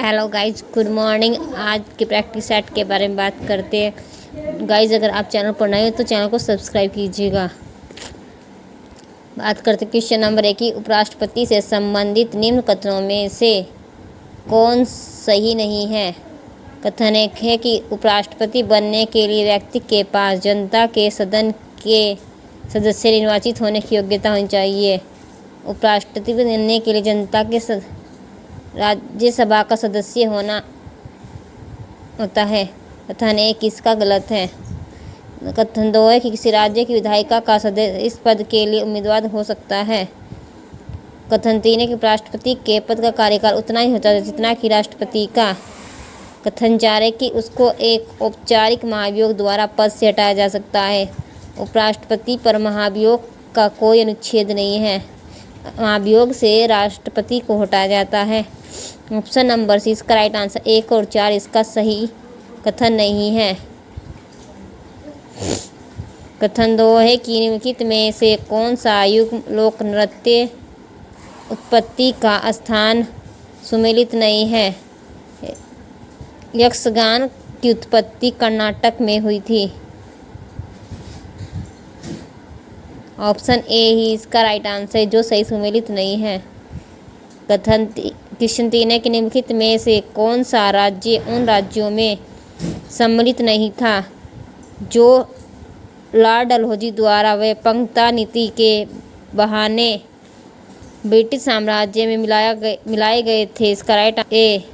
Hello guys, good morning. आज के practice set के बारे में बात करते हैं। गाइज, अगर आप चैनल पर नए हो तो चैनल को सब्सक्राइब कीजिएगा। बात करते क्वेश्चन नंबर 1 की उपराष्ट्रपति से संबंधित निम्न कथनों में से कौन सही नहीं है। कथन 1 है कि उपराष्ट्रपति बनने के लिए व्यक्ति के पास जनता के सदन के सदस्य निर्वाचित होने की योग्यता होनी चाहिए। उपराष्ट्रपति बनने के लिए जनता के राज्यसभा का सदस्य होना होता है। कथन 1 इसका गलत है। कथन 2 है कि किसी राज्य की विधायिका का सदस्य इस पद के लिए उम्मीदवार हो सकता है। कथन 3 है कि उपराष्ट्रपति के पद का कार्यकाल उतना ही होता है जितना कि राष्ट्रपति का। कथन 4 है कि उसको एक औपचारिक महाभियोग द्वारा पद से हटाया जा सकता है। उपराष्ट्रपति पर महाभियोग का कोई अनुच्छेद नहीं है। महाभियोग से राष्ट्रपति को हटाया जाता है। ऑप्शन नंबर सी इसका राइट आंसर 1 और 4 इसका सही कथन नहीं है। कथन 2 है कि निम्नलिखित में से कौन सा युग्म लोक नृत्य उत्पत्ति का स्थान सुमेलित नहीं है। यक्षगान की उत्पत्ति कर्नाटक में हुई थी। ऑप्शन ए ही इसका राइट आंसर है जो सही सुमेलित नहीं है। क्वेश्चन 3 है कि निम्नलिखित में से कौन सा राज्य उन राज्यों में सम्मिलित नहीं था जो लॉर्ड डलहौजी द्वारा व्यापकता नीति के बहाने ब्रिटिश साम्राज्य में मिलाए गए थे। इसका राइट ए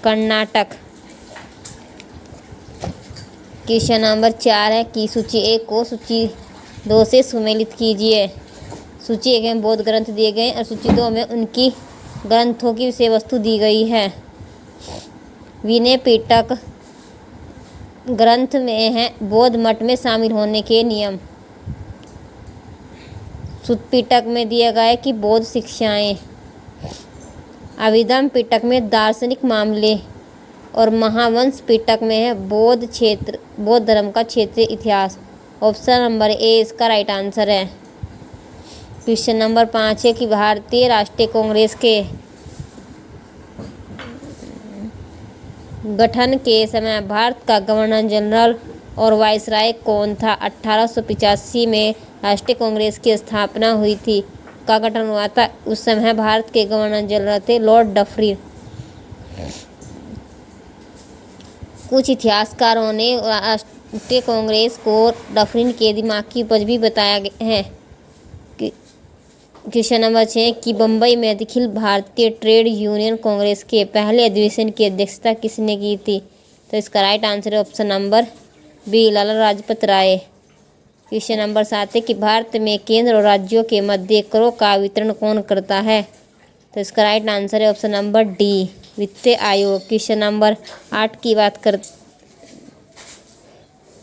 कर्नाटक। क्वेश्चन नंबर 4 है कि सूची 1 को सूची 2 से सुमेलित कीजिए। सूची 1 में बौद्ध ग्रंथ दिए गए और सूची 2 में उनकी ग्रंथों की विषय वस्तु दी गई है। विनय पिटक ग्रंथ में है बौद्ध मठ में शामिल होने के नियम। सुत्त पिटक में दिया गया है कि बौद्ध शिक्षाएं। अभिधम्म पिटक में दार्शनिक मामले और महावंश पिटक में है बौद्ध धर्म का क्षेत्रीय इतिहास। ऑप्शन नंबर ए इसका राइट आंसर है। क्वेश्चन नंबर 5 है कि भारतीय राष्ट्रीय कांग्रेस के गठन के समय भारत का गवर्नर जनरल और वाइसराय कौन था। 1885 में राष्ट्रीय कांग्रेस की स्थापना हुई थी का गठन हुआ था। उस समय भारत के गवर्नर जनरल थे लॉर्ड डफरिन। कुछ इतिहासकारों ने राष्ट्रीय कांग्रेस को डफरिन के दिमाग की उपज भी बताया है। क्वेश्चन नंबर 6 कि बम्बई में अखिल भारतीय ट्रेड यूनियन कांग्रेस के पहले अधिवेशन की अध्यक्षता किसने की थी। तो इसका राइट आंसर है option number B Lala Lajpat Rai. Question number 7 है कि भारत में केंद्र और राज्यों के मध्य करों का वितरण कौन करता है। तो इसका राइट आंसर है ऑप्शन नंबर डी वित्त आयोग। क्वेश्चन नंबर 8 की बात कर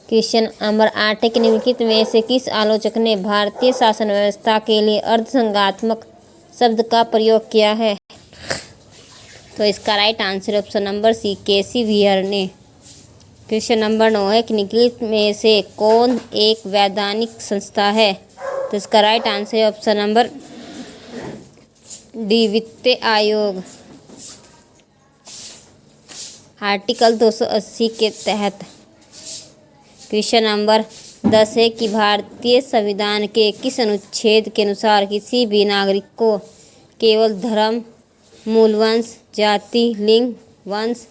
क्वेश्चन नंबर 8 है कि निम्नलिखित में से किस आलोचक ने भारतीय शासन व्यवस्था के लिए अर्धसंघात्मक शब्द का प्रयोग किया है। तो इसका राइट आंसर है ऑप्शन नंबर सी केसी व्हीयर ने। क्वेश्चन नंबर 9 है कि निम्नलिखित में से कौन एक वैधानिक संस्था है। तो इसका राइट आंसर है ऑप्शन नंबर डी वित्त आयोग। आर्टिकल 280 के तहत। क्वेश्चन नंबर 10 है कि भारतीय संविधान के किस अनुच्छेद के अनुसार किसी भी नागरिक को केवल धर्म, मूल वंश, जाति, लिंग, वंश,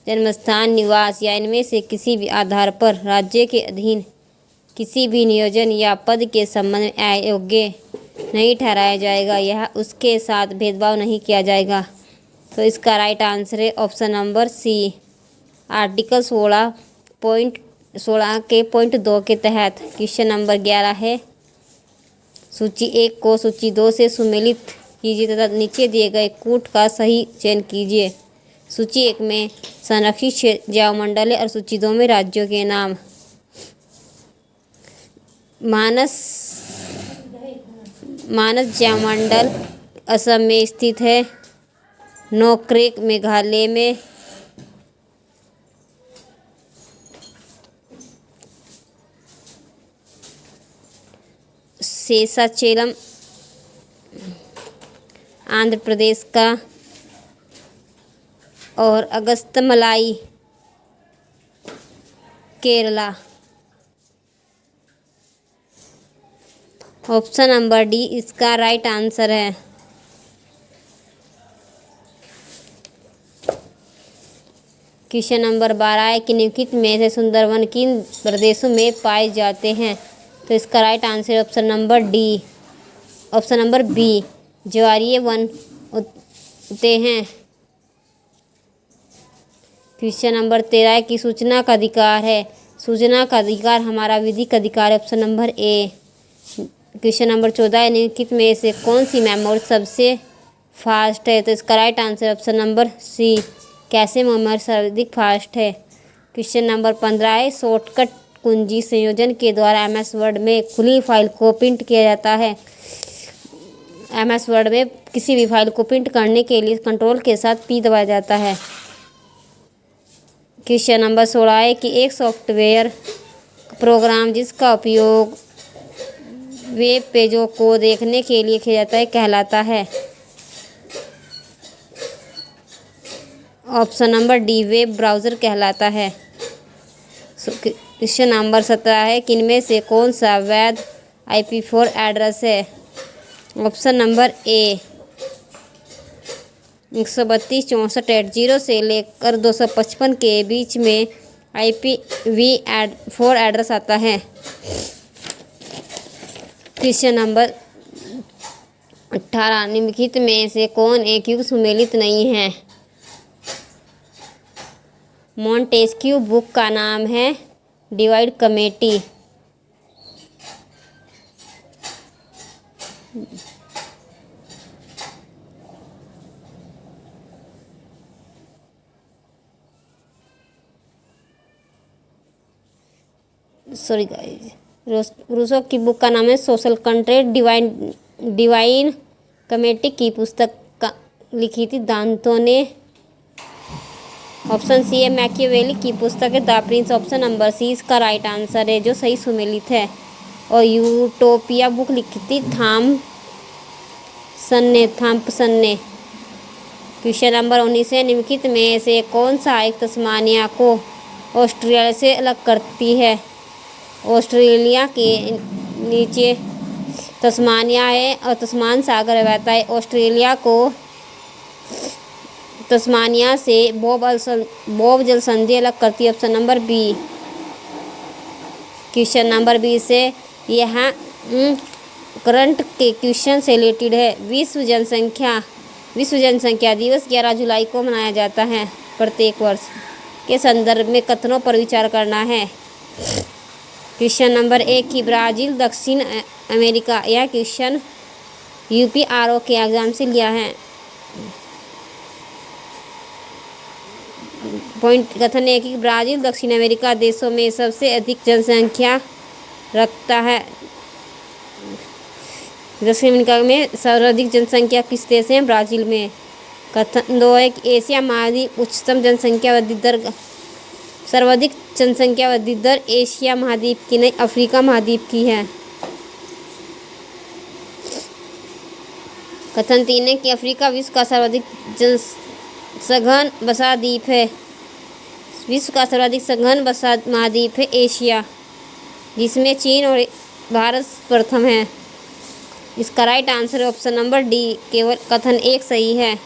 जन्मस्थान, निवास या इनमें से किसी भी आधार पर राज्य के अधीन किसी भी नियोजन या पद के संबंध में अयोग्य नहीं ठहराया जाएगा। यह उसके साथ भेदभाव नहीं किया जाएगा। तो इसका राइट आंसर है ऑप्शन नंबर सी आर्टिकल 16 के पॉइंट 2 के तहत। क्वेश्चन नंबर 11 है सूची 1 को सूची 2 से सुमेलित कीजिए तथा नीचे दिए गए कूट का सही चयन कीजिए। सूची 1 में संरक्षित जैवमंडल है और सूची 2 में राज्यों के नाम। मानस जैवमंडल असम में स्थित है। नोकरेक मेघालय में। शेषाचलम आंध्र प्रदेश का और Agasthyamalai Kerala. Option number D इसका राइट आंसर है। क्वेश्चन नंबर 12 है कि निम्नलिखित में से सुंदरवन किन प्रदेशों में पाए जाते हैं? तो इसका राइट आंसर है option number D, option number B, ज्वारीय वन होते हैं। क्वेश्चन नंबर 13 है कि सूचना का अधिकार है। सूचना का अधिकार हमारा विधिक अधिकार है, option number A. Question number 14 है निम्नलिखित में से कौन सी मेमोरी सबसे फास्ट है? तो इसका राइट आंसर है option number C, cache memory सर्वाधिक फास्ट है। क्वेश्चन नंबर 15 है शॉर्टकट कुंजी संयोजन के द्वारा एमएस वर्ड में खुली फाइल को प्रिंट किया जाता है। एमएस वर्ड में किसी भी फाइल को प्रिंट करने के लिए कंट्रोल के साथ पी दबाया जाता है। क्वेश्चन नंबर 16 है कि एक सॉफ्टवेयर प्रोग्राम जिसका उपयोग वेब पेजों को देखने के लिए किया जाता है कहलाता है। Option number D, web browser कहलाता है। क्वेश्चन नंबर 17 है कि इनमें से कौन सा वैध IP4 एड्रेस है? ऑप्शन नंबर ए 132.64.0 से लेकर 255 के बीच में IPv4 एड्रेस आता है। क्वेश्चन नंबर 18 निम्नलिखित में से कौन एक युग सुमेलित नहीं है? मॉन्टेस्क्यू बुक का नाम है divide committee. Sorry guys, Rousseau की बुक का नाम है सोशल कंट्रेक्ट। डिवाइन कमेटी की पुस्तक का लिखी थी दांतो ने। ऑप्शन सी है मैकियावेली की पुस्तक है the Prince. Option number C इसका राइट आंसर है जो सही सुमेलित है। और यूटोपिया बुक लिखी थी थॉम्पसन ने। क्वेश्चन नंबर 19 है निम्नलिखित में से कौन सा एक तस्मानिया को ऑस्ट्रेलिया से अलग करती है? ऑस्ट्रेलिया के नीचे तस्मानिया है और तस्मान सागर बहता है। ऑस्ट्रेलिया को तस्मानिया से बॉब जल संधि अलग करती है, option number B. Question number 20 से यहाँ करंट के क्वेश्चन से रिलेटेड है। विश्व जनसंख्या दिवस 11 जुलाई को मनाया जाता है प्रत्येक वर्ष के संदर्भ में कथनों पर विचार करना है। क्वेश्चन नंबर 1 की ब्राज़ील दक्षिण अमेरिका, यह क्वेश्चन UPRO के एग्जाम से लिया है। पॉइंट कथन है कि ब्राज़ील दक्षिण अमेरिका देशों में सबसे अधिक जनसंख्या रखता है। दक्षिण अमेरिका में सर्वाधिक जनसंख्या किस देश में? ब्राज़ील में। कथन 2 है कि एशिया महाद्वीप उच्चतम जनसंख्या वृद्धि दर, सर्वाधिक जनसंख्या वृद्धि दर एशिया महाद्वीप की नहीं अफ्रीका महाद्वीप की है। कथन 3 है कि अफ्रीका विश्व का सर्वाधिक सघन बसा द्वीप है। विश्व का सर्वाधिक सघन बसा महाद्वीप है एशिया, जिसमें चीन और भारत प्रथम है। इसका राइट आंसर है ऑप्शन नंबर डी, केवल कथन 1 सही है।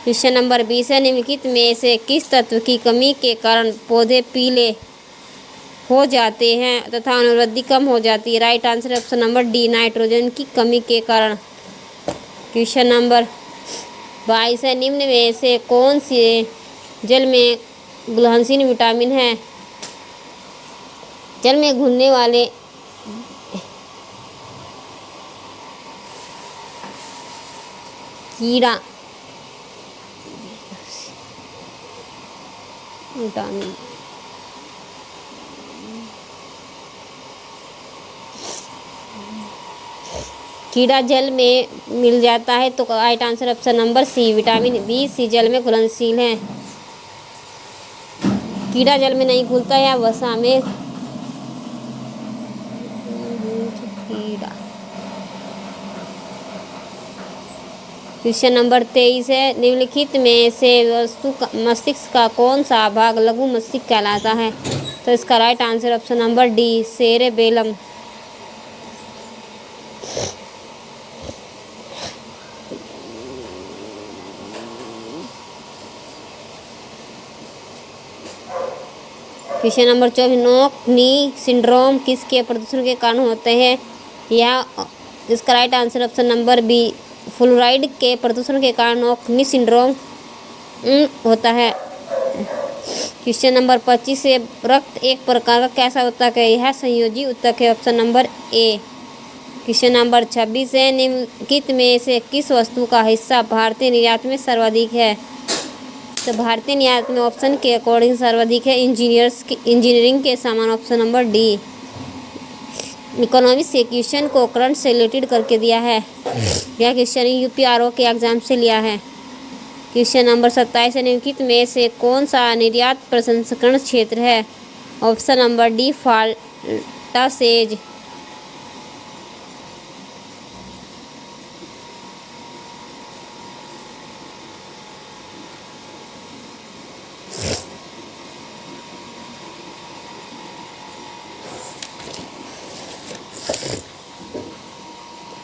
क्वेश्चन नंबर 20 है निम्नलिखित में से किस तत्व की कमी के कारण पौधे पीले हो जाते हैं तथा अनुवृद्धि कम हो जाती है? राइट आंसर है ऑप्शन नंबर डी, नाइट्रोजन की कमी के कारण। क्वेश्चन नंबर 22 है निम्न में से कौन से जल में घुलनशील विटामिन है? जल में घुलने वाले कीड़ा विटामिन कीड़ा जल में मिल जाता है तो right answer option number C, vitamin B C जल में घुलनशील है। कीड़ा जल में नहीं घुलता है, वसा में कीड़ा। क्वेश्चन नंबर 23 है, निम्नलिखित में से मस्तिष्क का कौन सा भाग लघु मस्तिष्क कहलाता है? तो इसका right answer option number D, cerebellum. Question number 24, नोक नी सिंड्रोम किसके प्रदूषण के कारण होते हैं? या इसका right answer option number B, fluoride के प्रदूषण के कारण नोक नी सिंड्रोम होता है। क्वेश्चन नंबर 25 से, रक्त एक प्रकार का कैसा ऊतक है? यह संयोजी ऊतक है, option number A. Question number 26 है, निम्नलिखित में से किस वस्तु का हिस्सा भारतीय निर्यात में सर्वाधिक है? तो भारतीय निर्यात में ऑप्शन के अकॉर्डिंग सर्वाधिक है इंजीनियरिंग के सामान, ऑप्शन नंबर डी। इकोनॉमिक्स के क्वेश्चन को करंट से रिलेटेड करके दिया है। यह क्वेश्चन यूपीआरओ के एग्जाम से लिया है। क्वेश्चन नंबर 27 है, निम्नलिखित में से कौन सा निर्यात प्रसंस्करण क्षेत्र है? Option number D, Falta says.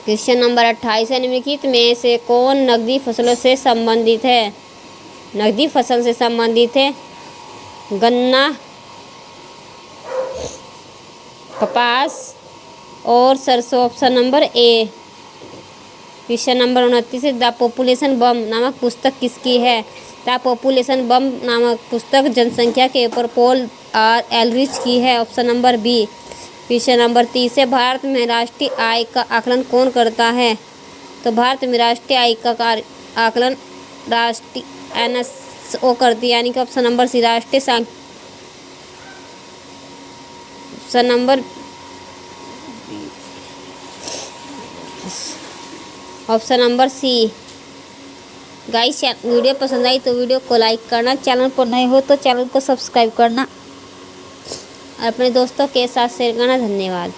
Question number 28 है, निम्नलिखित में से कौन नकदी फसलों से संबंधित है? नकदी फसल से संबंधित है गन्ना, कपास और सरसों, option number A. Question number 29 है, द पॉपुलेशन बम नामक पुस्तक किसकी है? द पॉपुलेशन बम नामक पुस्तक जनसंख्या के ऊपर पॉल आर एलरिच की है, option number B. Question number 30 है, भारत में राष्ट्रीय आय का आकलन कौन करता है? तो भारत में राष्ट्रीय आय का आकलन राष्ट्रीय एनएसओ करती है, यानी कि ऑप्शन नंबर सी, राष्ट्रीय option number C. Guys, video पसंद आई तो वीडियो को लाइक करना, चैनल पर नए हो तो चैनल को सब्सक्राइब करना और अपने दोस्तों के साथ शेयर करना। धन्यवाद।